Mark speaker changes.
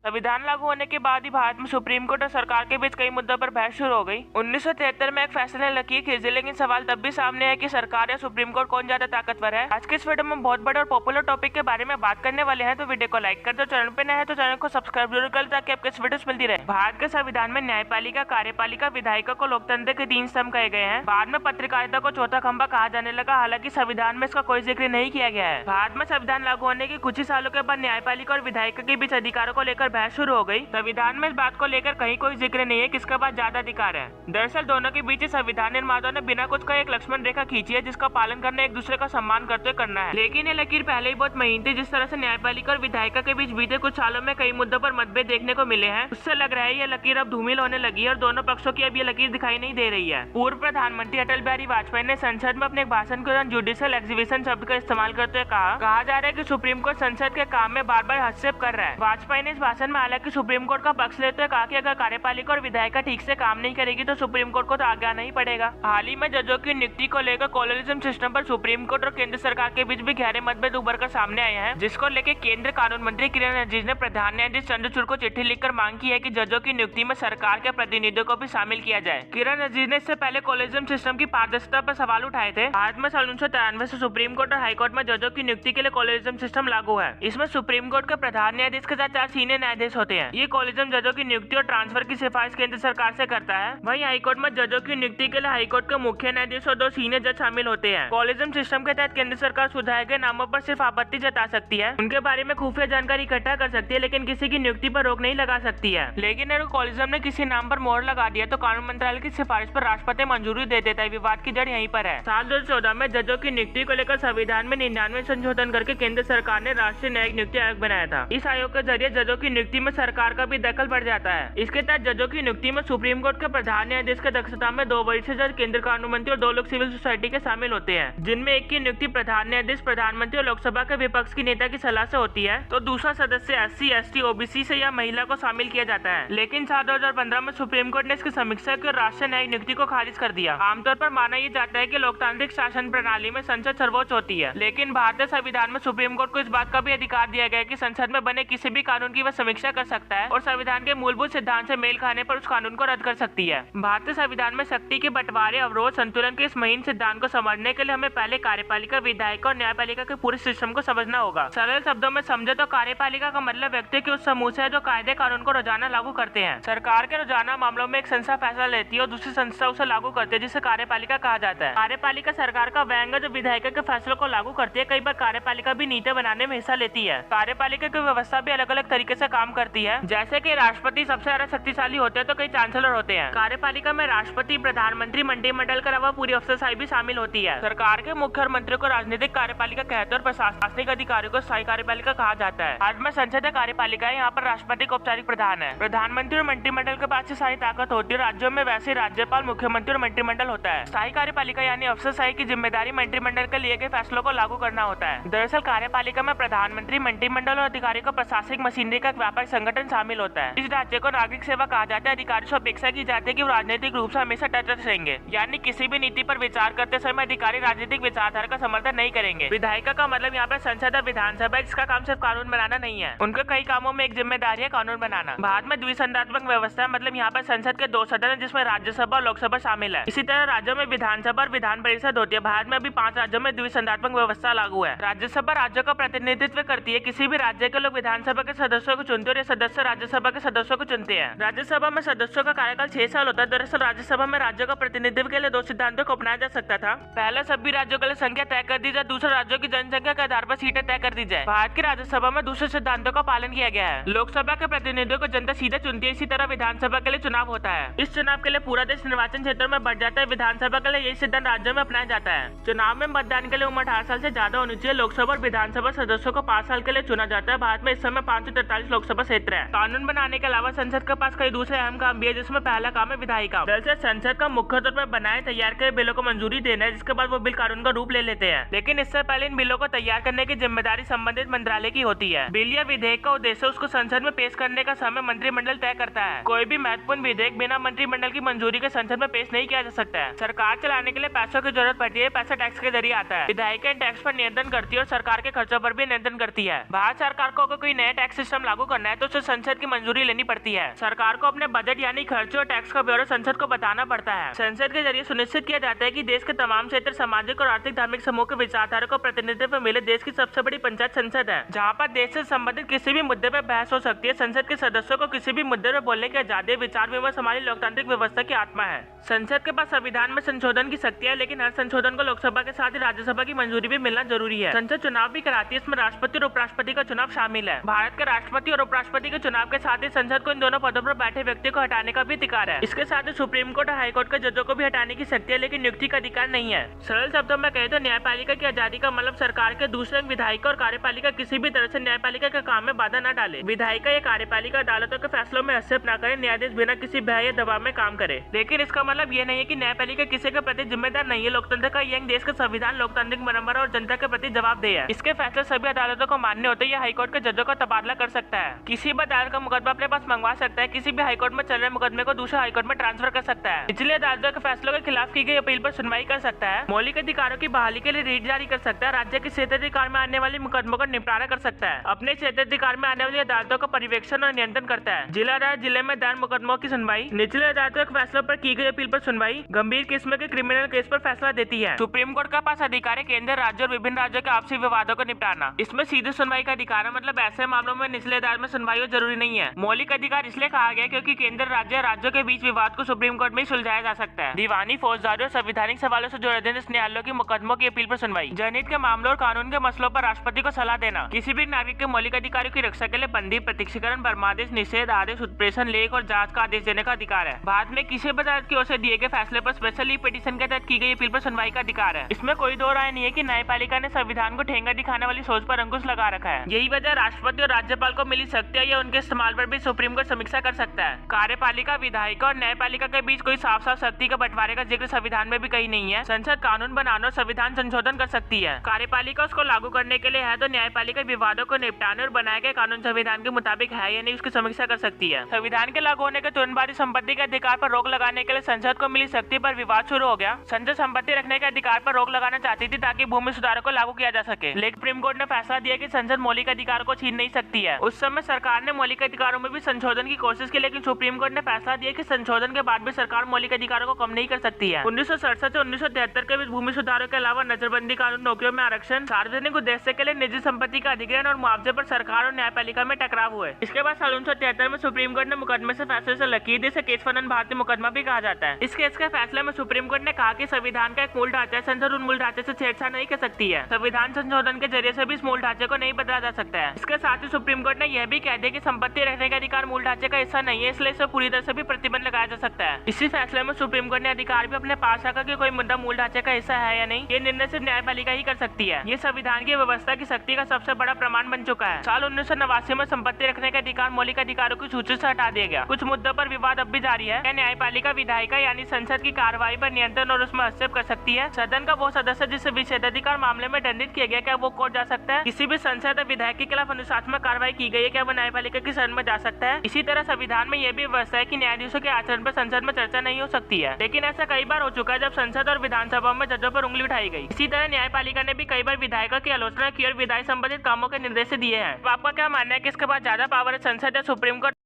Speaker 1: संविधान लागू होने के बाद ही भारत में सुप्रीम कोर्ट और सरकार के बीच कई मुद्दों पर बहस शुरू हो गई। 1973 में एक फैसले ने लकीर खींची, लेकिन सवाल तब भी सामने है कि सरकार या सुप्रीम कोर्ट कौन ज्यादा ताकतवर है। आज के इस वीडियो में बहुत बड़े और पॉपुलर टॉपिक के बारे में बात करने वाले हैं, तो वीडियो को लाइक कर दो। चैनल पे नए हैं तो चैनल को सब्सक्राइब जरूर कर, ताकि आपको इस वीडियो मिलती रहे। भारत के संविधान में न्यायपालिका, कार्यपालिका, विधायिका को लोकतंत्र के 3 स्तंभ कहे गए हैं। बाद में पत्रकारिता को चौथा खंभा कहा जाने लगा, हालांकि संविधान में इसका कोई जिक्र नहीं किया गया है। भारत में संविधान लागू होने के कुछ ही सालों के बाद न्यायपालिका और विधायिका के बीच अधिकारों को लेकर बहस शुरू हो गई। संविधान में इस बात को लेकर कहीं कोई जिक्र नहीं है किसके पास ज्यादा अधिकार है। दरअसल दोनों के बीच संविधान निर्माताओं ने बिना कुछ का एक लक्ष्मण रेखा खींची है, जिसका पालन करना एक दूसरे का सम्मान करते हुए करना है। लेकिन ये लकीर पहले ही बहुत महीन थी। जिस तरह से न्यायपालिका और विधायिका के बीच बीते कुछ सालों में कई मुद्दों पर मतभेद देखने को मिले हैं, उससे लग रहा है ये लकीर अब धूमिल होने लगी है और दोनों पक्षों की अब ये लकीर दिखाई नहीं दे रही है। पूर्व प्रधानमंत्री अटल बिहारी वाजपेयी ने संसद में अपने भाषण के दौरान जुडिशियल एग्जीबिशन शब्द का इस्तेमाल करते हुए कहा जा रहा है कि सुप्रीम कोर्ट संसद के काम में बार बार हस्तक्षेप कर रहा है। वाजपेयी ने इस भाषण में हालांकि सुप्रीम कोर्ट का पक्ष लेते हुए कहा कि अगर कार्यपालिका और विधायिका ठीक से काम नहीं करेगी तो सुप्रीम कोर्ट को तो आगे आना ही पड़ेगा। हाल ही में जजों की नियुक्ति को लेकर कॉलोनिज्म सिस्टम पर सुप्रीम कोर्ट और केंद्र सरकार के बीच भी गहरे मतभेद उभर कर सामने आए हैं, जिसको लेकर केंद्र कानून मंत्री किरण रिजिजू ने प्रधान न्यायाधीश चंद्रचूड़ को चिट्ठी लिखकर मांग की है कि जजों की नियुक्ति में सरकार के प्रतिनिधियों को भी शामिल किया जाए। किरण रिजिजू ने इससे पहले कॉलोनिज्म सिस्टम की पारदर्शिता पर सवाल उठाए थे। भारत में साल 1993 से सुप्रीम कोर्ट और हाईकोर्ट में जजों की नियुक्ति के लिए कॉलोनिज्म सिस्टम लागू है। इसमें सुप्रीम कोर्ट के प्रधान न्यायाधीश के साथ 4 सीनियर न्यायाधीश होते हैं। ये कॉलोनिज्म जजों की नियुक्ति और ट्रांसफर की सिफारिश केंद्र सरकार से करता है। वहीं हाईकोर्ट में जजों की नियुक्ति के लिए हाईकोर्ट के मुख्य न्यायाधीश और 2 सीनियर जज शामिल होते हैं। कॉलोनिज्म सिस्टम के तहत केंद्र सरकार सुधारे गए नामों पर सिर्फ आपत्ति जता सकती है, उनके बारे में खुफिया जानकारी इकट्ठा कर सकती है, लेकिन किसी की नियुक्ति पर रोक नहीं लगा सकती है। लेकिन अगर कॉलोनिज्म ने किसी नाम पर मोहर लगा दिया तो कानून मंत्रालय की सिफारिश पर राष्ट्रपति मंजूरी दे देता है। विवाद की जड़ यहीं पर है। साल 2014 में जजों की नियुक्ति को लेकर संविधान में 99 संशोधन करके केंद्र सरकार ने राष्ट्रीय न्यायिक नियुक्ति आयोग बनाया था। इस आयोग के जरिए जजों की नियुक्ति में सरकार का भी दखल बढ़ जाता है। इसके तहत जजों की नियुक्ति में सुप्रीम कोर्ट के प्रधान न्यायाधीश की दक्षता में 2 वरिष्ठ जज, केंद्र कानून मंत्री और 2 लोग सिविल सोसाइटी के शामिल होते हैं, जिनमें एक की नियुक्ति प्रधान न्यायाधीश, प्रधानमंत्री और लोकसभा के विपक्ष की नेता की सलाह से होती है, तो दूसरा सदस्य SC, ST, OBC से या महिला को शामिल किया जाता है। लेकिन साल 2015 में सुप्रीम कोर्ट ने इसकी समीक्षा की और राष्ट्रीय न्यायिक नियुक्ति को खारिज कर दिया। आमतौर पर माना यह जाता है कि लोकतांत्रिक शासन प्रणाली में संसद सर्वोच्च होती है, लेकिन भारतीय संविधान में सुप्रीम कोर्ट को इस बात का भी अधिकार दिया गया है कि संसद में बने किसी भी कानून की वह समीक्षा कर सकता है और संविधान के मूलभूत सिद्धांत से मेल खाने पर उस कानून को रद्द कर सकती है। भारतीय संविधान में शक्ति के बंटवारे, अवरोध, संतुलन के इस महीन सिद्धांत को समझने के लिए हमें पहले कार्यपालिका, विधायिका और न्यायपालिका के पूरे सिस्टम को समझना होगा। सरल शब्दों में समझे तो कार्यपालिका का मतलब व्यक्ति के उस समूह से है जो कायदे कानून को रोजाना लागू करते हैं। सरकार के रोजाना मामलों में एक संस्था फैसला लेती है और दूसरी संस्था उसे लागू करती है, जिसे कार्यपालिका कहा जाता है। कार्यपालिका सरकार का वह अंग है जो विधायिका के फैसलों को लागू करती है। कई बार कार्यपालिका भी नीति बनाने में हिस्सा लेती है। कार्यपालिका की व्यवस्था भी अलग अलग तरीके से काम करती है। जैसे कि राष्ट्रपति सबसे ज्यादा शक्तिशाली होते हैं तो कई चांसलर होते हैं। कार्यपालिका में राष्ट्रपति, प्रधानमंत्री, मंत्रिमंडल के अलावा पूरी अफसरशाही भी शामिल होती है। सरकार के मुख्य और मंत्रियों को राजनीतिक कार्यपालिका कहते हैं और प्रशासनिक अधिकारियों को स्थायी कार्यपालिका कहा जाता है। आज में संसद कार्यपालिका है, यहाँ पर राष्ट्रपति को औपचारिक प्रधान है। प्रधानमंत्री और मंत्रिमंडल के पास सारी ताकत होती है। राज्यों में वैसे राज्यपाल, मुख्यमंत्री और मंत्रिमंडल होता है। स्थायी कार्यपालिका यानी अफसरशाही की जिम्मेदारी मंत्रिमंडल के लिए गए फैसलों को लागू करना होता है। दरअसल कार्यपालिका में प्रधानमंत्री, मंत्रिमंडल और अधिकारियों को प्रशासनिक मशीनरी का एक व्यापक संगठन शामिल होता है। इस ढांचे को नागरिक सेवा कहा जाता है। अधिकारी से अपेक्षा की जाती है कि वो राजनीतिक रूप से हमेशा तटस्थ रहेंगे, यानी किसी भी नीति पर विचार करते समय अधिकारी राजनीतिक विचारधारा का समर्थन नहीं करेंगे। विधायिका का मतलब यहाँ पर संसद और विधानसभा है, जिसका काम सिर्फ कानून बनाना नहीं है। उनके कई कामों में एक जिम्मेदारी है कानून बनाना। भारत में द्विसंधात्मक व्यवस्था है, मतलब यहाँ पर संसद के 2 सदन है, जिसमें राज्यसभा और लोकसभा शामिल है। इसी तरह राज्यों में विधानसभा और विधान परिषद होती है। भारत में अभी 5 राज्यों में द्विसंधात्मक व्यवस्था लागू है। राज्यसभा राज्यों का प्रतिनिधित्व करती है। किसी भी राज्य के लोग विधानसभा के सदस्यों को चुनते हैं और ये सदस्य राज्यसभा के सदस्यों को चुनते हैं। राज्यसभा में सदस्यों का कार्यकाल 6 साल होता है। दरअसल राज्यसभा में राज्यों का प्रतिनिधित्व के लिए 2 सिद्धांतों को अपनाया जा सकता था। पहला, सभी राज्यों के लिए संख्या तय कर दी जाए। दूसरा, राज्यों की जनसंख्या के आधार पर सीटें तय कर दी जाए। भारत की राज्यसभा में दूसरे सिद्धांतों का पालन किया गया है। लोकसभा के प्रतिनिधियों को जनता सीधे चुनती है। इसी तरह विधानसभा के लिए चुनाव होता है। इस चुनाव के लिए पूरा देश निर्वाचन क्षेत्रों में बढ़ जाता है। विधानसभा के लिए यही सिद्धांत राज्यों में अपनाया जाता है। चुनाव में मतदान के लिए उम्र 18 साल से ज्यादा होनी चाहिए। लोकसभा और विधानसभा सदस्यों को 5 साल के लिए चुना जाता है। भारत में इस समय 543 लोकसभा क्षेत्र है। कानून बनाने के अलावा संसद के पास कई दूसरे अहम काम भी है, जिसमें पहला काम है विधायिका। दरअसल संसद का मुख्य तौर पर बनाए तैयार किए बिलों को मंजूरी देना है, जिसके बाद वो बिल कानून का रूप ले लेते हैं। लेकिन इससे पहले इन बिलों को तैयार करने की जिम्मेदारी संबंधित मंत्रालय की होती है। बिल या विधेयक का उद्देश्य उसको संसद में पेश करने का समय मंत्रिमंडल तय करता है। कोई भी महत्वपूर्ण विधेयक बिना मंत्रिमंडल की मंजूरी के संसद में पेश नहीं किया जा सकता है। सरकार चलाने के लिए पैसों की जरूरत पड़ती है। पैसा टैक्स के जरिए आता है। विधायिका टैक्स पर नियंत्रण करती है और सरकार के खर्चों पर भी नियंत्रण करती है। भारत सरकार को कोई नया टैक्स सिस्टम लागू करना है तो उसे संसद की मंजूरी लेनी पड़ती है। सरकार को अपने बजट यानी खर्चों और टैक्स का ब्यौरा संसद को बताना पड़ता है। संसद के जरिए सुनिश्चित किया जाता है कि देश के तमाम क्षेत्र, सामाजिक और आर्थिक धार्मिक समूह के विचारधारा को प्रतिनिधित्व मिले। देश की सबसे बड़ी पंचायत संसद है, जहाँ पर देश से संबंधित किसी भी मुद्दे पर बहस हो सकती है। संसद के सदस्यों को किसी भी मुद्दे पर बोलने की आजादी, विचार विमर्श हमारी लोकतांत्रिक व्यवस्था की आत्मा है। संसद के पास संविधान में संशोधन की शक्ति है, लेकिन हर संशोधन को लोकसभा के साथ ही राज्यसभा की मंजूरी भी मिलना जरूरी है। संसद चुनाव भी कराती है, इसमें राष्ट्रपति और उपराष्ट्रपति का चुनाव शामिल है। भारत के राष्ट्रपति और उपराष्ट्रपति के चुनाव के साथ ही संसद को इन दोनों पदों पर बैठे व्यक्ति को हटाने का भी अधिकार है। इसके साथ ही सुप्रीम कोर्ट और हाईकोर्ट के जजों को भी हटाने की शक्ति है, लेकिन नियुक्ति का अधिकार नहीं है। सरल शब्दों में कहे तो न्यायपालिका की आजादी का मतलब सरकार के दूसरे अंग विधायिका और कार्यपालिका किसी भी तरह से न्यायपालिका के काम में बाधा न डाले। विधायिका या कार्यपालिका अदालतों के फैसलों में हस्तक्षेप न करे, न्यायाधीश बिना किसी भय या दबाव में काम करे। लेकिन इसका मतलब ये नहीं है कि न्यायपालिका किसी के प्रति जिम्मेदार नहीं है। लोकतंत्र का यंग देश का संविधान लोकतांत्रिक परंपरा और जनता के प्रति जवाबदेह है। इसके फैसले सभी अदालतों को मान्य होते हैं। हाईकोर्ट के जजों का तबादला कर सकता है, किसी भी अदालत का मुकदमा अपने पास मंगवा सकता है, किसी भी हाईकोर्ट में चल रहे मुकदमे को दूसरे हाईकोर्ट में ट्रांसफर कर सकता है, निचली अदालतों के फैसलों के खिलाफ की गई अपील पर सुनवाई कर सकता है, मौलिक अधिकारों की बहाली के लिए रीट जारी कर सकता है, राज्य के क्षेत्राधिकार में आने वाले मुकदमों का निपटारा कर सकता है, अपने क्षेत्राधिकार में आने वाली अदालतों का पर्यवेक्षण और नियंत्रण करता है, जिला अदालत जिले में दायर मुकदमों की सुनवाई, निचले अदालतों के फैसलों पर की गई अपील पर सुनवाई, गंभीर किस्म के क्रिमिनल केस पर फैसला देती है। सुप्रीम कोर्ट के पास अधिकार है केंद्र, राज्य और विभिन्न राज्यों के आपसी विवादों को निपटाना। इसमें सीधे सुनवाई का अधिकार है, मतलब ऐसे मामलों में निचले अदालत में सुनवाई जरूरी नहीं है। मौलिक अधिकार इसलिए कहा गया क्योंकि केंद्र, राज्य, राज्यों के बीच विवाद को सुप्रीम कोर्ट में सुलझाया जा सकता है। दीवानी, फौजदारी और संवैधानिक सवालों से जुड़े अधीनस्थ न्यायालयों की मुकदमों की अपील पर सुनवाई, जनहित के मामलों और कानून के मसलों पर राष्ट्रपति को सलाह देना, किसी भी नागरिक के मौलिक अधिकारों की रक्षा के लिए बंदी, प्रत्यक्षीकरण, परमादेश, निषेध आदेश, उत्प्रेषण, लेख और जांच का आदेश देने का अधिकार है। बाद में किसी भी अदालत की ओर से दिए गए फैसले पर स्पेशल लीव पिटीशन के तहत की गई अपील पर सुनवाई का अधिकार है। इसमें कोई दो राय नहीं है कि न्यायपालिका ने संविधान को ठेंगा दिखाने वाली सोच पर अंकुश लगा रखा है। यही वजह राष्ट्रपति और राज्यपाल को मिली शक्तियां या उनके इस्तेमाल पर भी सुप्रीम कोर्ट समीक्षा कर सकता है। कार्यपालिका, विधायिका और न्यायपालिका के बीच कोई साफ साफ शक्ति के बंटवारे का जिक्र संविधान में भी कहीं नहीं है। संसद कानून बनाने और संविधान संशोधन कर सकती है, कार्यपालिका उसको लागू करने के लिए है, तो न्यायपालिका विवादों को निपटाने और बनाए गए कानून संविधान के मुताबिक है या नहीं उसकी समीक्षा कर सकती है। संविधान के लागू होने के तुरंत बाद संपत्ति के अधिकार पर रोक लगाने के लिए संसद को मिली शक्ति पर विवाद शुरू हो गया। संसद संपत्ति रखने के अधिकार पर रोक लगाना चाहती थी ताकि भूमि सुधारों को लागू किया जा सके, लेकिन सुप्रीम कोर्ट ने फैसला दिया कि संसद मौलिक अधिकारों को छीन नहीं सकती है। उस समय सरकार ने मौलिक अधिकारों में भी संशोधन की कोशिश की, लेकिन सुप्रीम कोर्ट ने फैसला दिया कि संशोधन के बाद भी सरकार मौलिक अधिकारों को कम नहीं कर सकती है। 1967 से 1973 के बीच भूमि सुधारों के अलावा नजरबंदी कानून, नौकरियों में आरक्षण, सार्वजनिक उद्देश्य के लिए निजी संपत्ति का अधिग्रहण और मुआवजे पर सरकार और न्यायपालिका में टकराव हुए। इसके बाद साल 1973 में सुप्रीम कोर्ट ने मुकदमे से फैसले से लकीर दी, केस फनन भारतीय मुकदमा भी कहा जाता है। इस केस के फैसले में सुप्रीम कोर्ट ने कहा कि संविधान का एक मूल ढांचा है, संसद उन मूल ढांचे से छेड़छाड़ नहीं कर सकती है। संविधान संशोधन के जरिए से भी इस मूल ढांचे को नहीं बदला जा सकता है। इसके साथ ही सुप्रीम कोर्ट ने यह भी कह दिया कि संपत्ति रखने का अधिकार मूल ढांचे का हिस्सा नहीं है, इसलिए इसे पूरी तरह से भी प्रतिबंध लगाया जा सकता है। इसी फैसले में सुप्रीम कोर्ट ने अधिकार भी अपने पास रखा कि कोई मुद्दा मूल ढांचे का हिस्सा है या नहीं, ये निर्णय सिर्फ न्यायपालिका ही कर सकती है। ये संविधान की व्यवस्था की शक्ति का सबसे बड़ा प्रमाण बन चुका है। साल 1989 में संपत्ति रखने का अधिकार मौलिक अधिकारों की सूची से हटा दिया गया। कुछ मुद्दों पर विवाद अब भी जारी है। क्या न्यायपालिका विधायिका यानी संसद की कार्रवाई पर नियंत्रण और उसमें हस्तक्षेप कर सकती है? सदन का वो सदस्य जिसे विशेषाधिकार मामले में दंडित किया गया, क्या वो कोर्ट जा सकता है? किसी भी संसद या विधायक के खिलाफ अनुशासनात्मक कार्रवाई की गई है, क्या वो न्यायपालिका की शरण में जा सकता है? इसी तरह संविधान में यह भी व्यवस्था है कि न्यायाधीशों के आचरण पर संसद में चर्चा नहीं हो सकती है, लेकिन ऐसा कई बार हो चुका है जब संसद और विधानसभा में जजों पर उंगली उठाई गई। इसी तरह न्यायपालिका ने भी कई बार विधायकों की आलोचना की और विधायी संबंधित कामों के निर्देश दिए हैं। आपका क्या मानना है कि इसके बाद ज्यादा पावर है, संसद या सुप्रीम कोर्ट?